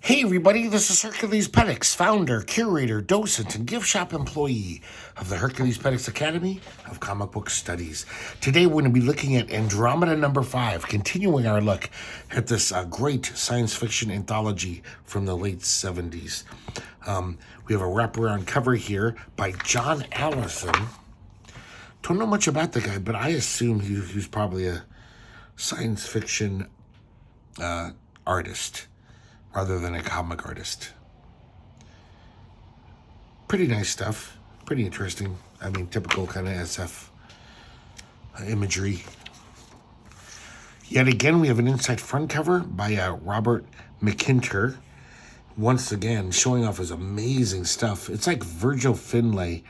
Hey everybody, this is herculespetix, founder, curator, docent, and gift shop employee of the herculespetix Academy of Comic Book Studies. Today we're going to be looking at Andromeda number 5, continuing our look at this great science fiction anthology from the late 70s. We have a wraparound cover here by John Allison. Don't know much about the guy, but I assume he was probably a science fiction artist rather than a comic artist. Pretty nice stuff. Pretty interesting. I mean, typical kind of SF imagery. Yet again, we have an inside front cover by Robert McIntyre. Once again, showing off his amazing stuff. It's like Virgil Finlay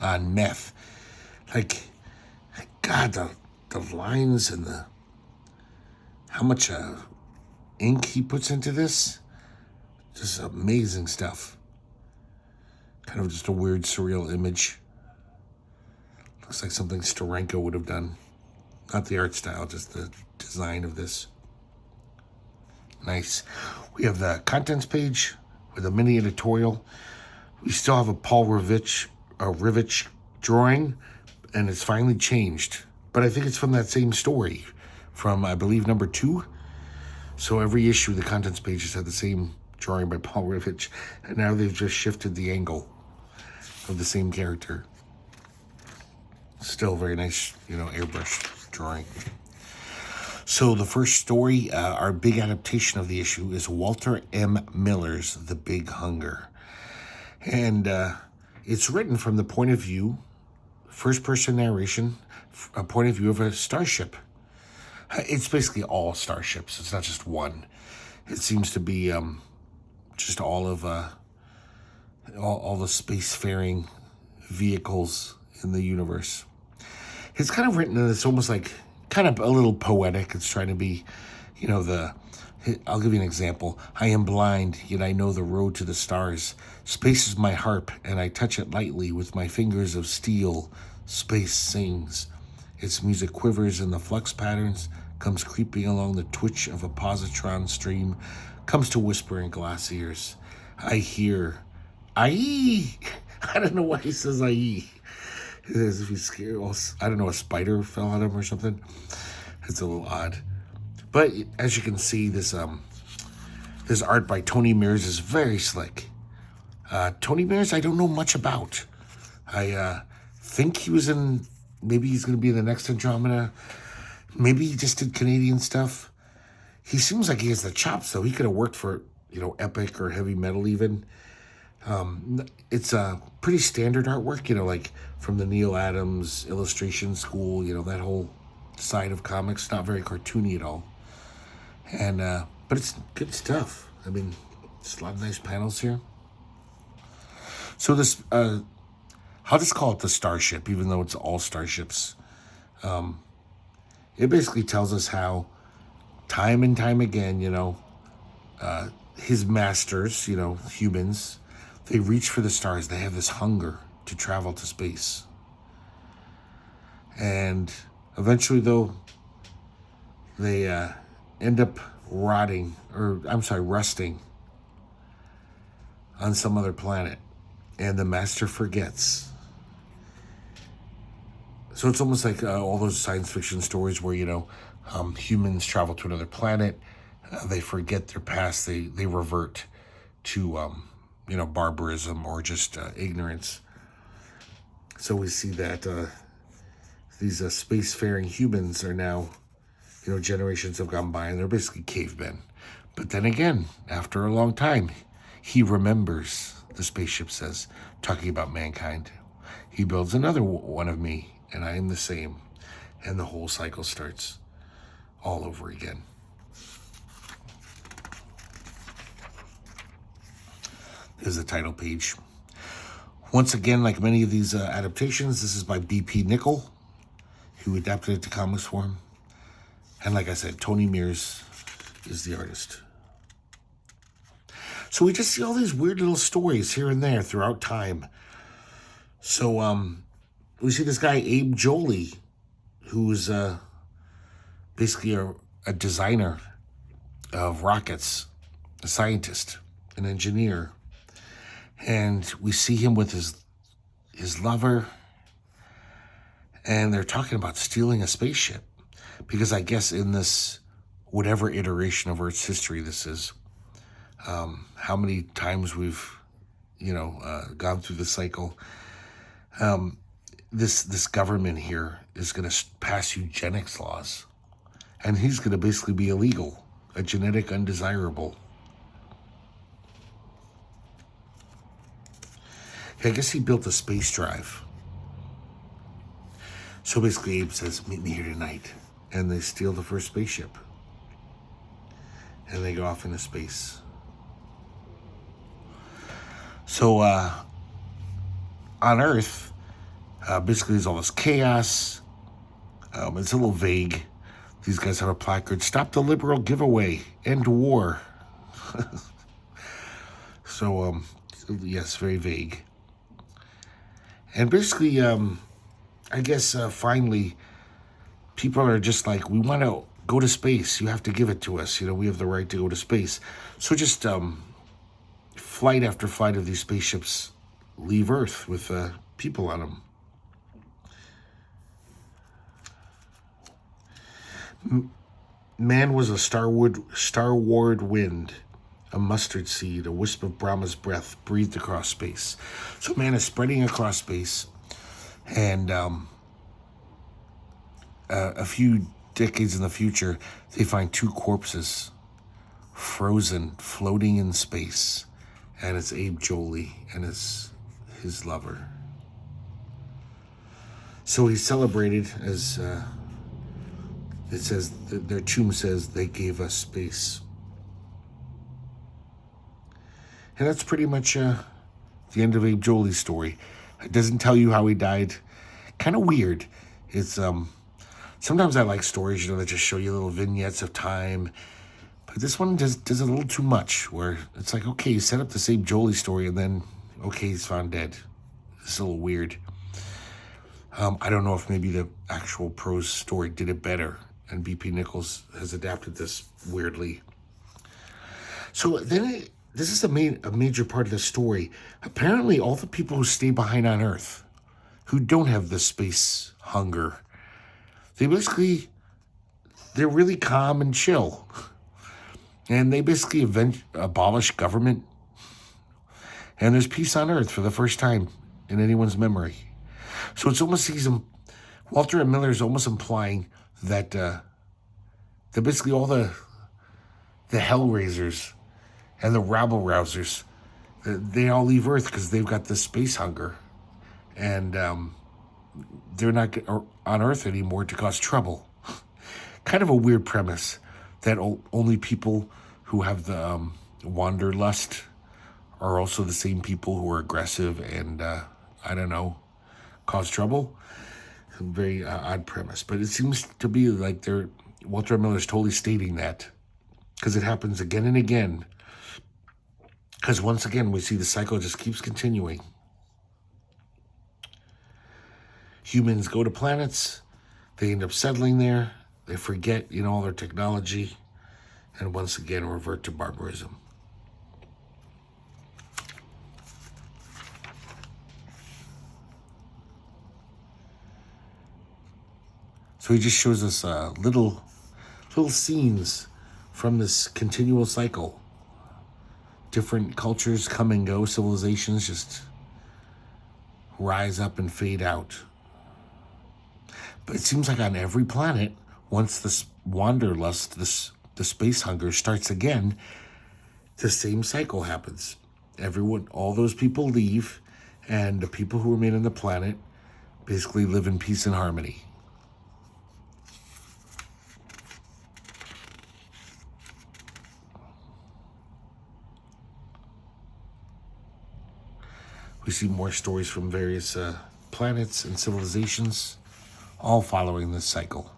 on meth. Like, God, the lines and how much ink he puts into this. Just amazing stuff. Kind of just a weird, surreal image. Looks like something Steranko would have done. Not the art style, just the design of this. Nice. We have the contents page with a mini editorial. We still have a Paul Rivich drawing, and it's finally changed. But I think it's from that same story, from, I believe, number 2. So every issue, the contents pages had the same drawing by Paul Rivich, and now they've just shifted the angle of the same character. Still very nice, airbrush drawing. So the first story, our big adaptation of the issue, is Walter M. Miller's The Big Hunger. And it's written from the point of view, first-person narration, a point of view of a starship. It's basically all starships. It's not just one. It seems to be just all of all the spacefaring vehicles in the universe. It's kind of written in this almost like kind of a little poetic. It's trying to be, I'll give you an example. I am blind, yet I know the road to the stars. Space is my harp, and I touch it lightly with my fingers of steel. Space sings. Its music quivers in the flux patterns, comes creeping along the twitch of a positron stream, comes to whisper in glass ears. I hear, aye. I don't know why he says aye. As if he's scared. I don't know, a spider fell on him or something. It's a little odd. But as you can see, this art by Tony Meers is very slick. Tony Meers, I don't know much about. I think he was in, maybe he's going to be in the next Andromeda. Maybe he just did Canadian stuff. He seems like he has the chops, though. He could have worked for, Epic or Heavy Metal even. It's a pretty standard artwork, like from the Neil Adams illustration school, that whole side of comics. Not very cartoony at all. And but it's good stuff. I mean, there's a lot of nice panels here. So this, I'll just call it the Starship, even though it's all starships. It basically tells us how time and time again, his masters, humans, they reach for the stars. They have this hunger to travel to space. And eventually, though, they end up rusting on some other planet. And the master forgets. So it's almost like all those science fiction stories where, humans travel to another planet. They forget their past. They revert to, barbarism or just ignorance. So we see that these spacefaring humans are now, generations have gone by and they're basically cavemen. But then again, after a long time, he remembers, the spaceship says, talking about mankind. He builds another one of me, and I am the same. And the whole cycle starts all over again. Here's the title page. Once again, like many of these adaptations, this is by B.P. Nicol, who adapted it to comics form. And like I said, Tony Meers is the artist. So we just see all these weird little stories here and there throughout time. So we see this guy, Abe Jolie, who's basically a designer of rockets, a scientist. an engineer. And we see him with his lover, and they're talking about stealing a spaceship. Because I guess in this, whatever iteration of Earth's history this is, how many times we've, gone through the cycle, this government here is going to pass eugenics laws. And he's going to basically be illegal, a genetic undesirable. I guess he built a space drive. So basically Abe says, meet me here tonight. And they steal the first spaceship. And they go off into space. So on Earth, basically there's all this chaos. It's a little vague. These guys have a placard, stop the liberal giveaway, end war. So, yes, very vague. And basically, I guess finally, people are just like, we want to go to space. You have to give it to us. We have the right to go to space. So just flight after flight of these spaceships leave Earth with people on them. Man was a starward wind, a mustard seed, a wisp of Brahma's breath breathed across space. So man is spreading across space, and a few decades in the future, they find two corpses frozen, floating in space, and it's Abe Jolie and his lover. So he's celebrated as it says, their tomb says, they gave us space. And that's pretty much the end of Abe Jolie's story. It doesn't tell you how he died. Kind of weird. It's sometimes I like stories, that just show you little vignettes of time. But this one does a little too much, where it's like, okay, you set up this Abe Jolie story, and then, okay, he's found dead. It's a little weird. I don't know if maybe the actual prose story did it better, and B.P. Nichols has adapted this weirdly. So then this is a major part of the story. Apparently, all the people who stay behind on Earth, who don't have the space hunger, they're really calm and chill. And they basically abolish government. And there's peace on Earth for the first time in anyone's memory. So it's almost, Walter and Miller is almost implying that basically all the Hellraisers and the rabble-rousers, they all leave Earth because they've got this space hunger. And they're not on Earth anymore to cause trouble. Kind of a weird premise that only people who have the wanderlust are also the same people who are aggressive and, cause trouble. Very odd premise. But it seems to be like Walter Miller's totally stating that, because it happens again and again. Because once again, we see the cycle just keeps continuing. Humans go to planets, they end up settling there, they forget, all their technology, and once again revert to barbarism. So he just shows us little scenes from this continual cycle. Different cultures come and go, civilizations just rise up and fade out. But it seems like on every planet, once this wanderlust, the space hunger starts again, the same cycle happens. All those people leave, and the people who remain on the planet basically live in peace and harmony. We see more stories from various planets and civilizations, all following this cycle.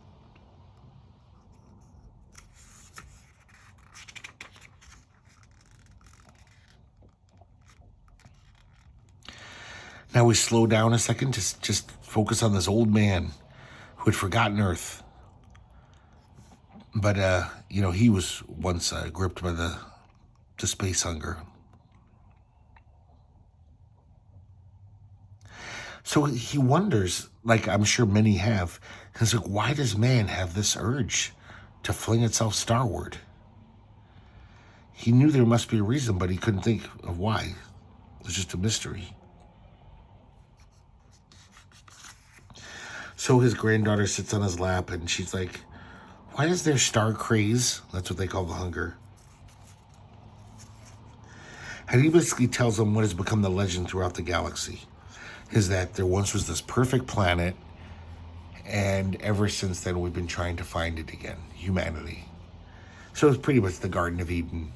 Now we slow down a second to just focus on this old man who had forgotten Earth. But, he was once gripped by the space hunger. So he wonders, like I'm sure many have, he's like, why does man have this urge to fling itself starward? He knew there must be a reason, but he couldn't think of why. It was just a mystery. So his granddaughter sits on his lap and she's like, why is there star craze? That's what they call the hunger. And he basically tells them what has become the legend throughout the galaxy, is that there once was this perfect planet, and ever since then we've been trying to find it again, humanity. So it's pretty much the Garden of Eden,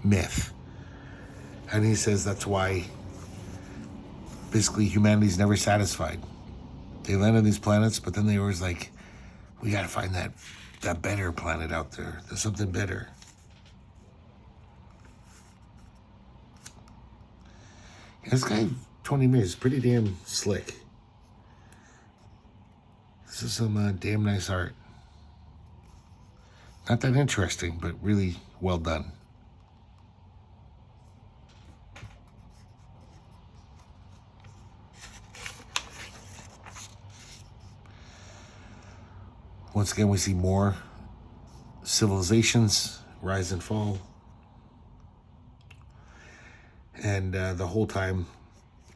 myth. And he says that's why basically humanity's never satisfied. They land on these planets, but then they always like, we gotta find that better planet out there. There's something better. This guy, Tony Meers, is pretty damn slick. This is some damn nice art. Not that interesting, but really well done. Once again, we see more civilizations rise and fall. And the whole time,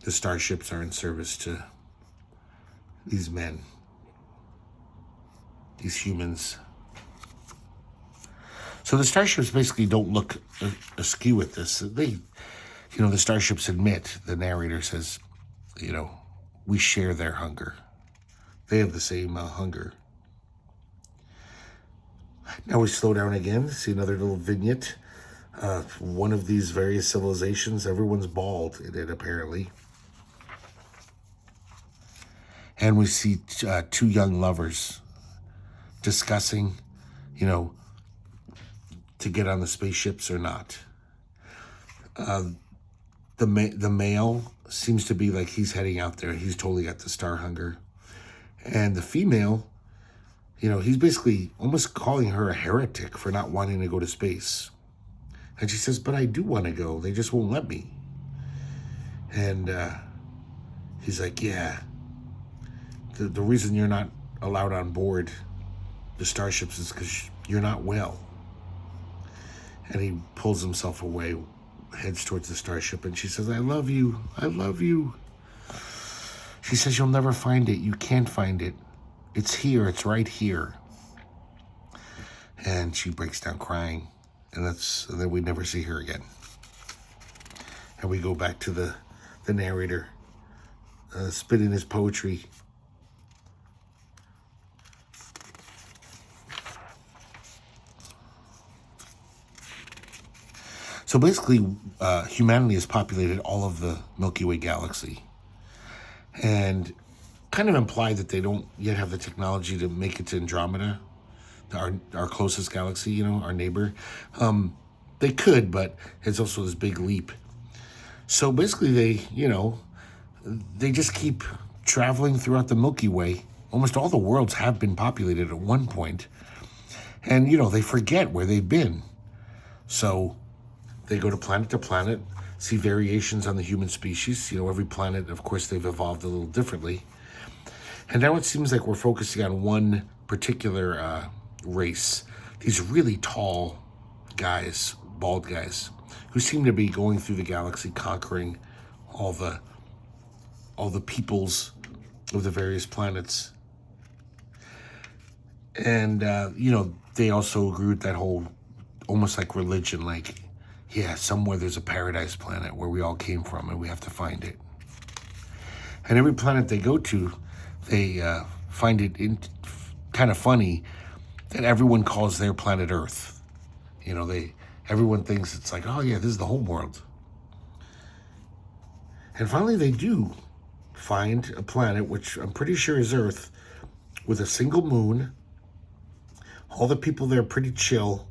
the starships are in service to these men, these humans. So the starships basically don't look askew at this. They, the starships admit, the narrator says, we share their hunger. They have the same hunger. Now we slow down again, see another little vignette. One of these various civilizations, everyone's bald in it apparently. And we see two young lovers discussing, to get on the spaceships or not. The male seems to be like he's heading out there. He's totally got the star hunger. And the female, he's basically almost calling her a heretic for not wanting to go to space. And she says, but I do want to go. They just won't let me. And he's like, yeah. The reason you're not allowed on board the starships is because you're not well. And he pulls himself away, heads towards the starship, and she says, I love you. I love you. She says, you'll never find it. You can't find it. It's here. It's right here. And she breaks down crying. And then we never see her again. And we go back to the narrator spitting his poetry. So basically, humanity has populated all of the Milky Way galaxy. And kind of implied that they don't yet have the technology to make it to Andromeda, our closest galaxy, our neighbor. They could, but it's also this big leap. So basically they just keep traveling throughout the Milky Way. Almost all the worlds have been populated at one point. And, they forget where they've been. So they go to planet, see variations on the human species. Every planet, of course, they've evolved a little differently. And now it seems like we're focusing on one particular race. These really tall guys, bald guys, who seem to be going through the galaxy, conquering all the peoples of the various planets. And, they also agree with that whole, almost like religion, like, yeah, somewhere there's a paradise planet where we all came from and we have to find it. And every planet they go to, they find it kind of funny that everyone calls their planet Earth. Everyone thinks it's like, oh yeah, this is the home world. And finally they do find a planet, which I'm pretty sure is Earth, with a single moon. All the people there are pretty chill.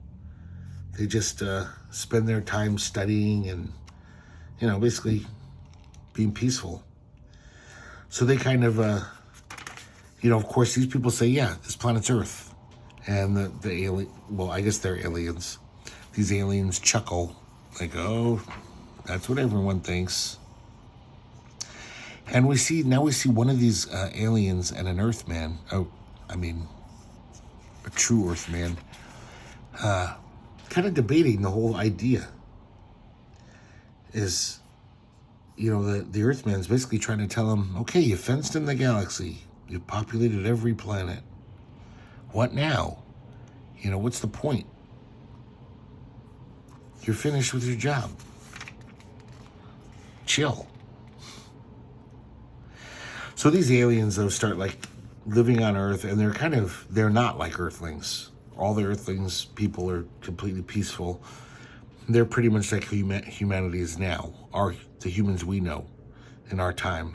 They just spend their time studying and, basically being peaceful. So they kind of, of course, these people say, yeah, this planet's Earth. And the alien, well, I guess they're aliens. These aliens chuckle, like, oh, that's what everyone thinks. And we see one of these aliens and an Earthman. Oh, I mean, a true Earthman, kind of debating the whole idea. Is, the Earthman's basically trying to tell him, okay, you fenced in the galaxy, you populated every planet. What now? What's the point? You're finished with your job. Chill. So these aliens, though, start living on Earth, and they're not like Earthlings. All the Earthlings people are completely peaceful. They're pretty much like humanity is now, the humans we know in our time.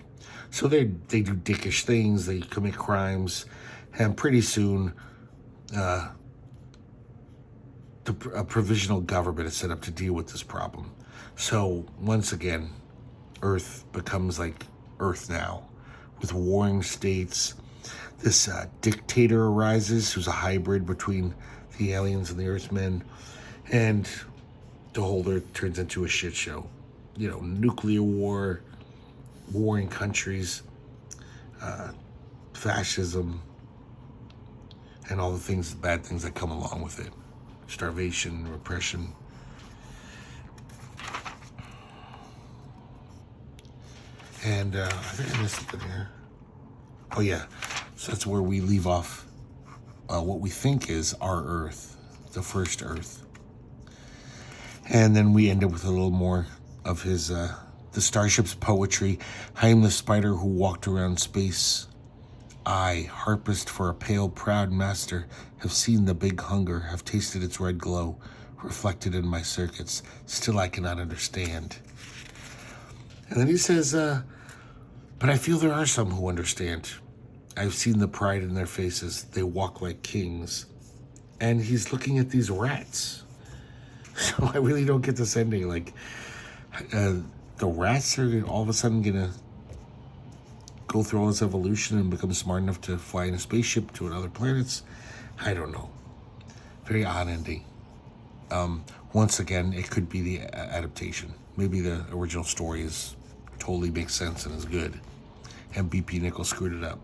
So they do dickish things, they commit crimes, and pretty soon a provisional government is set up to deal with this problem. So once again, Earth becomes like Earth now, with warring states. This dictator arises who's a hybrid between the aliens and the Earthmen, and the whole Earth turns into a shit show. Nuclear war, warring countries, fascism, and all the bad things that come along with it. Starvation, repression. And I think I missed something here. Oh yeah, so that's where we leave off what we think is our Earth, the first Earth. And then we end up with a little more of his, the starship's poetry. I am the spider who walked around space. I, harpist for a pale, proud master, have seen the big hunger, have tasted its red glow, reflected in my circuits. Still I cannot understand. And then he says, but I feel there are some who understand. I've seen the pride in their faces. They walk like kings. And he's looking at these rats. So I really don't get this ending. The rats are all of a sudden going to go through all this evolution and become smart enough to fly in a spaceship to other planets. I don't know. Very odd ending. Once again, it could be the adaptation. Maybe the original story totally makes sense and is good, and BP Nichols screwed it up.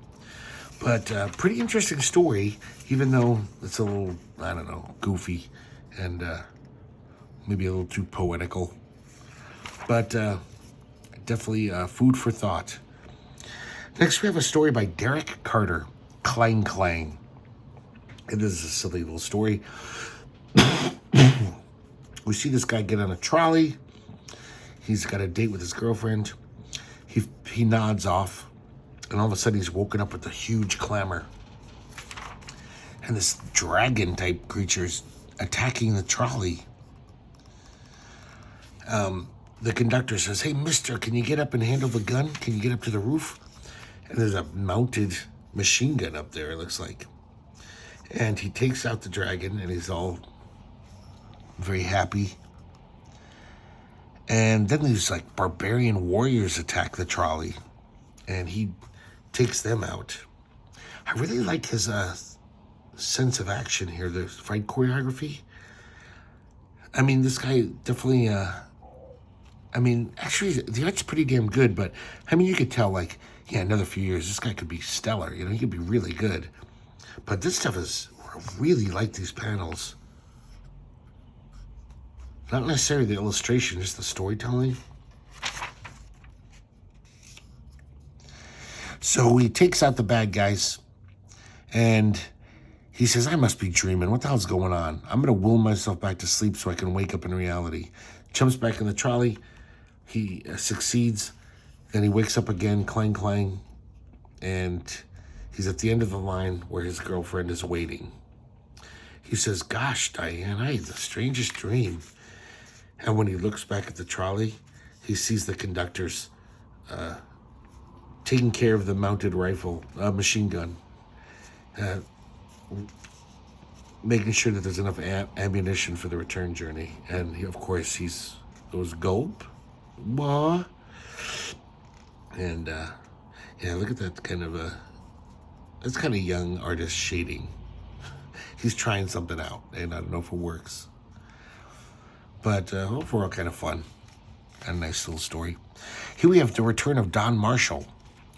But pretty interesting story, even though it's a little, I don't know, goofy and maybe a little too poetical. But definitely food for thought. Next, we have a story by Derek Carter, Clang Clang. And this is a silly little story. We see this guy get on a trolley. He's got a date with his girlfriend. He nods off, and all of a sudden he's woken up with a huge clamor. And this dragon-type creature's attacking the trolley. The conductor says, hey, mister, can you get up and handle the gun? Can you get up to the roof? And there's a mounted machine gun up there, it looks like. And he takes out the dragon, and he's all very happy. And then these barbarian warriors attack the trolley, and he takes them out. I really like his sense of action here, the fight choreography. I mean, this guy definitely, actually, the art's pretty damn good, but, you could tell, another few years, this guy could be stellar, he could be really good. But this stuff I really like these panels. Not necessarily the illustration, just the storytelling. So he takes out the bad guys, and he says, I must be dreaming. What the hell's going on? I'm going to will myself back to sleep so I can wake up in reality. Jumps back in the trolley. He succeeds. Then he wakes up again, clang, clang. And he's at the end of the line where his girlfriend is waiting. He says, gosh, Diane, I had the strangest dream. And when he looks back at the trolley, he sees the conductors taking care of the mounted machine gun. Making sure that there's enough ammunition for the return journey. And he, of course, he goes, gulp. Wah. And, look at that that's kind of young artist shading. He's trying something out, and I don't know if it works. But overall, kind of fun. And a nice little story. Here we have the return of Don Marshall.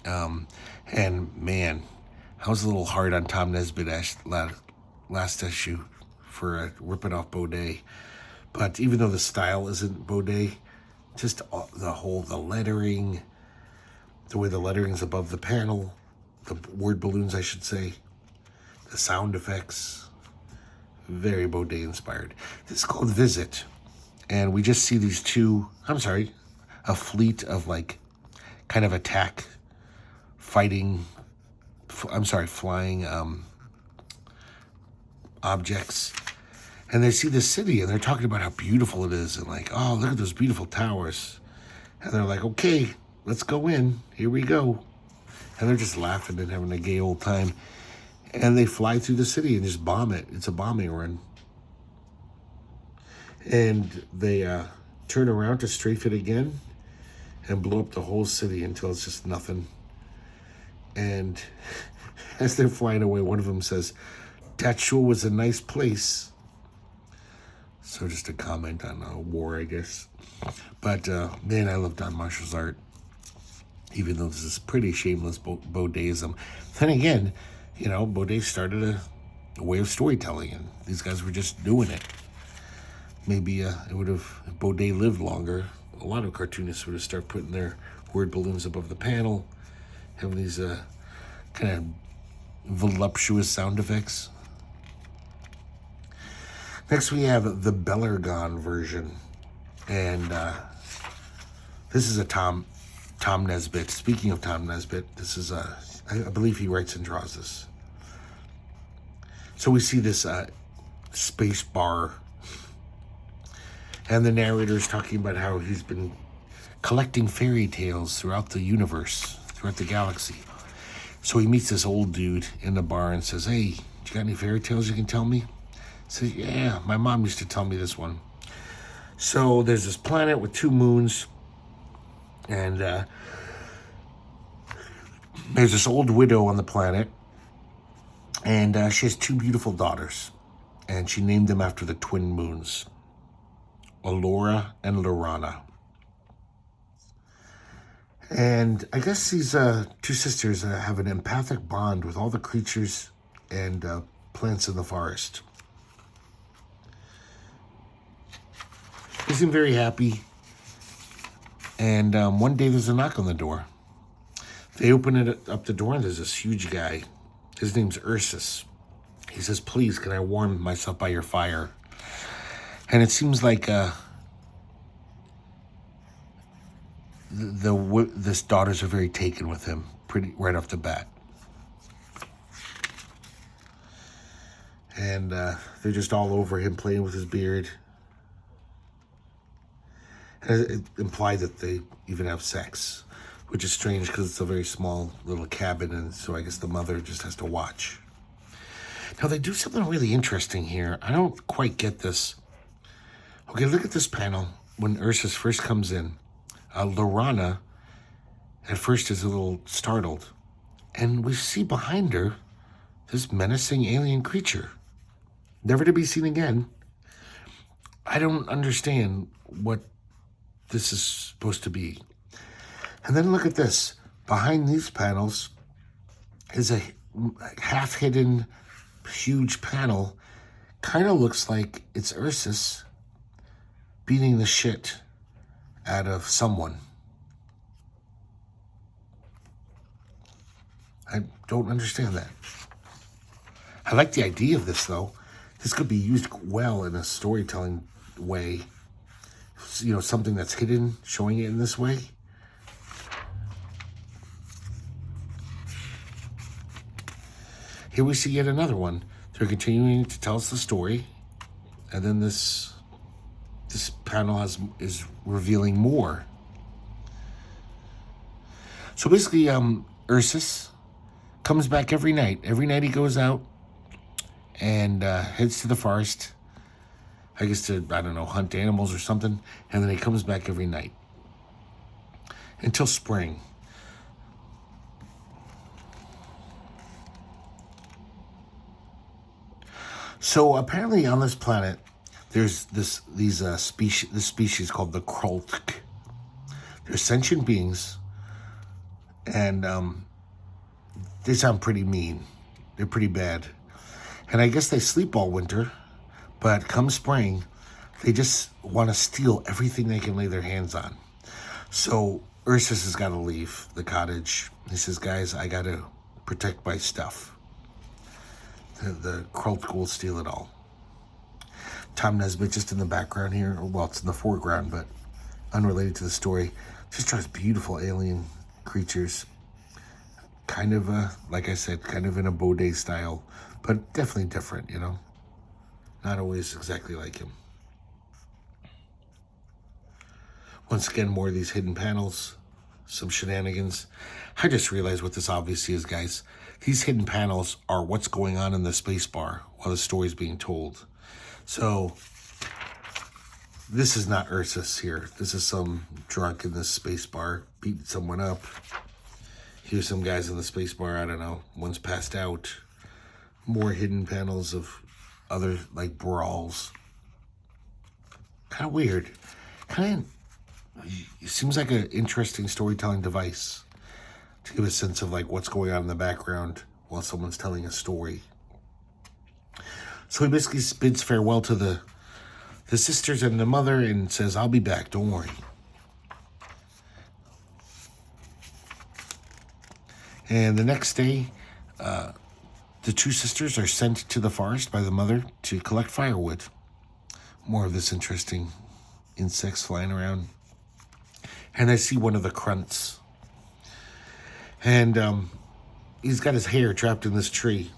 And man, I was a little hard on Tom Nesbitt last issue for ripping off Baudet. But even though the style isn't Baudet, just the lettering, the way the lettering's above the panel, the word balloons, I should say, the sound effects, very Baudet inspired. This is called Visit. And we just see these a fleet of like kind of flying objects. And they see the city and they're talking about how beautiful it is and like, oh, look at those beautiful towers. And they're like, okay, let's go in. Here we go. And they're just laughing and having a gay old time. And they fly through the city and just bomb it. It's a bombing run. And they turn around to strafe it again and blow up the whole city until it's just nothing. And as they're flying away, one of them says, that sure was a nice place. So just a comment on war, I guess. But, man, I love Don Marshall's art. Even though this is pretty shameless Baudetism. Then again, Baudet started a way of storytelling, and these guys were just doing it. Maybe it would have, if Baudet lived longer, a lot of cartoonists would have started putting their word balloons above the panel, having these kind of voluptuous sound effects. Next we have the Bellergon version, and this is a Tom Nesbitt. Speaking of Tom Nesbitt, this is I believe he writes and draws this. So we see this space bar, and the narrator is talking about how he's been collecting fairy tales throughout the universe, throughout the galaxy. So he meets this old dude in the bar and says, hey, you got any fairy tales you can tell me? He says, yeah, my mom used to tell me this one. So there's this planet with 2 moons, and there's this old widow on the planet, and she has 2 beautiful daughters, and she named them after the twin moons, Allura and Lorana. And I guess these 2 sisters have an empathic bond with all the creatures and plants in the forest. They seem very happy. And one day there's a knock on the door. They open up the door and there's this huge guy. His name's Ursus. He says, please, can I warm myself by your fire? And it seems like this daughters are very taken with him, pretty right off the bat. And they're just all over him, playing with his beard. And it implied that they even have sex, which is strange because it's a very small little cabin, and so I guess the mother just has to watch. Now, they do something really interesting here. I don't quite get this. Okay, look at this panel when Ursus first comes in. Lorana, at first, is a little startled. And we see behind her this menacing alien creature, never to be seen again. I don't understand what this is supposed to be. And then look at this. Behind these panels is a half-hidden, huge panel. Kind of looks like it's Ursus beating the shit out of someone. I don't understand that. I like the idea of this, though. This could be used well in a storytelling way. Something that's hidden, showing it in this way. Here we see yet another one. They're continuing to tell us the story. And then this panel is revealing more. So basically, Ursus comes back every night. Every night he goes out and heads to the forest. I guess to, hunt animals or something. And then he comes back every night. Until spring. So apparently on this planet, there's this species called the Krolk. They're sentient beings, And they sound pretty mean. They're pretty bad. And I guess they sleep all winter, but come spring, they just want to steal everything they can lay their hands on. So Ursus has got to leave the cottage. He says, guys, I got to protect my stuff. The Krulk will steal it all. Tom Nesbitt, just in the background here, well, it's in the foreground, but unrelated to the story, just draws beautiful alien creatures. Kind of, like I said, kind of in a Baudet style, but definitely different, you know? Not always exactly like him. Once again, more of these hidden panels, some shenanigans. I just realized what this obviously is, guys. These hidden panels are what's going on in the space bar while the story's being told. So, this is not Ursus here. This is some drunk in the space bar beating someone up. Here's some guys in the space bar, I don't know. One's passed out. More hidden panels of other, like, brawls. Kind of weird. It seems like an interesting storytelling device to give a sense of, like, what's going on in the background while someone's telling a story. So he basically bids farewell to the sisters and the mother and says, I'll be back, don't worry. And the next day, the two sisters are sent to the forest by the mother to collect firewood. More of this interesting insects flying around. And I see one of the grunts. And he's got his hair trapped in this tree.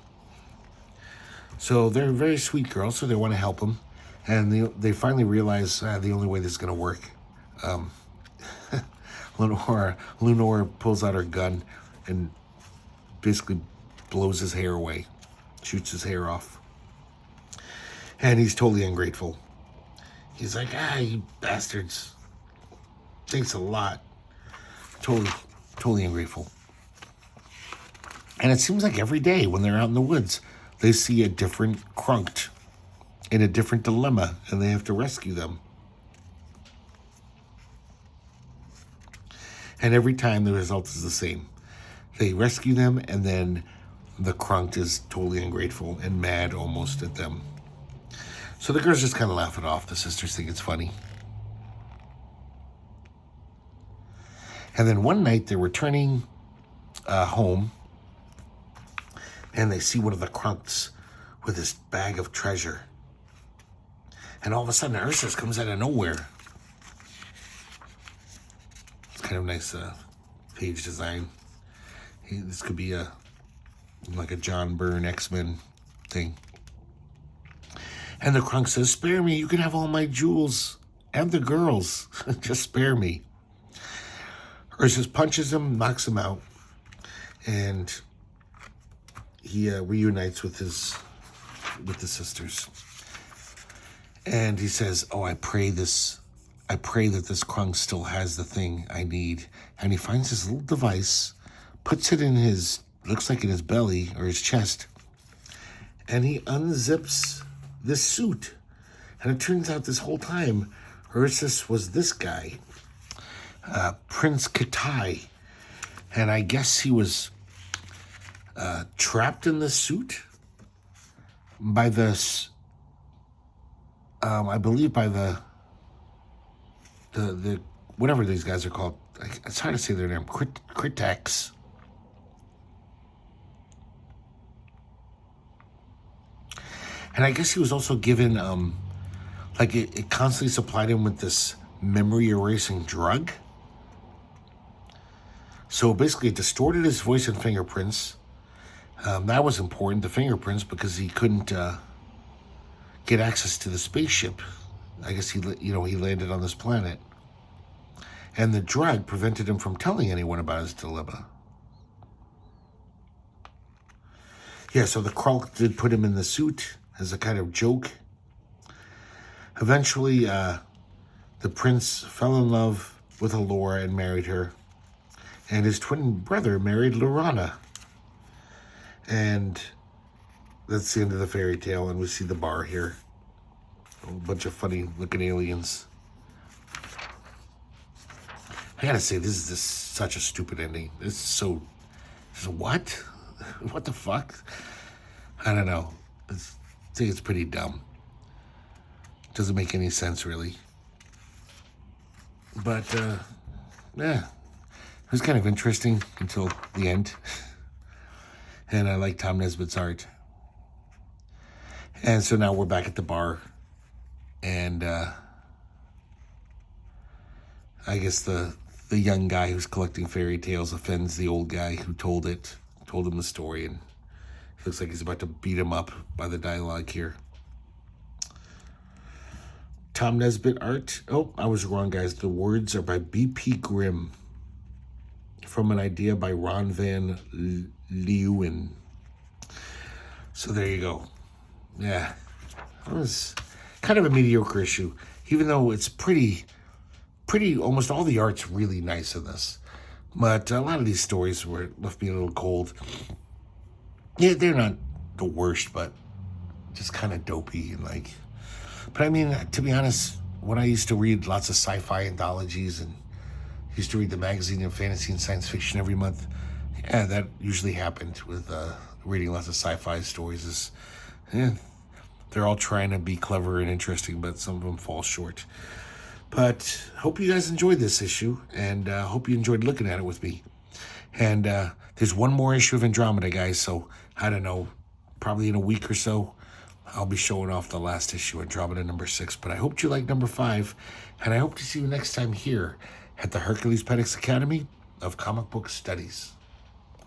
So they're very sweet girls, so they want to help him. And they finally realize the only way this is going to work. Lenore pulls out her gun and basically blows his hair away. Shoots his hair off. And he's totally ungrateful. He's like, you bastards. Thanks a lot. Totally ungrateful. And it seems like every day when they're out in the woods, they see a different Krulk in a different dilemma, and they have to rescue them. And every time the result is the same. They rescue them, and then the Krulk is totally ungrateful and mad almost at them. So the girls just kind of laugh it off. The sisters think it's funny. And then one night they're returning home, and they see one of the Krulks with this bag of treasure. And all of a sudden, Ursus comes out of nowhere. It's kind of nice page design. This could be like a John Byrne X-Men thing. And the Krulk says, spare me, you can have all my jewels and the girls. Just spare me. Ursus punches him, knocks him out, and he reunites with the sisters. And he says, I pray that this Krulk still has the thing I need. And he finds this little device, puts it in looks like in his belly or his chest, and he unzips this suit. And it turns out this whole time, Ursus was this guy, Prince Katai. And I guess he was trapped in this suit by this, I believe by the whatever these guys are called. It's hard to say their name. Critex. And I guess he was also given, it constantly supplied him with this memory erasing drug. So basically it distorted his voice and fingerprints. That was important, the fingerprints, because he couldn't get access to the spaceship. I guess he landed on this planet. And the drug prevented him from telling anyone about his dilemma. Yeah, so the Krulk did put him in the suit as a kind of joke. Eventually, the prince fell in love with Allura and married her. And his twin brother married Lorana. And that's the end of the fairy tale. And we see the bar here. A bunch of funny looking aliens. I gotta say, this is just such a stupid ending. This is so... What? What the fuck? I don't know. I think it's pretty dumb. Doesn't make any sense, really. But, yeah. It was kind of interesting until the end. And I like Tom Nesbitt's art. And so now we're back at the bar. And, I guess the young guy who's collecting fairy tales offends the old guy who told him the story, and it looks like he's about to beat him up by the dialogue here. Tom Nesbitt art. Oh, I was wrong, guys. The words are by B.P. Grimm, from an idea by Ron Van Leeuwen. So there you go. Yeah, it was kind of a mediocre issue, even though it's pretty, almost all the art's really nice in this. But a lot of these stories left me a little cold. Yeah, they're not the worst, but just kind of dopey and like... But I mean, to be honest, when I used to read lots of sci-fi anthologies and used to read the magazine of fantasy and science fiction every month, yeah, that usually happened with reading lots of sci-fi stories. They're all trying to be clever and interesting, but some of them fall short. But hope you guys enjoyed this issue, and hope you enjoyed looking at it with me. And there's one more issue of Andromeda, guys, so I don't know, probably in a week or so, I'll be showing off the last issue, Andromeda number 6. But I hope you like number 5, and I hope to see you next time here at the herculespetix Academy of Comic Book Studies.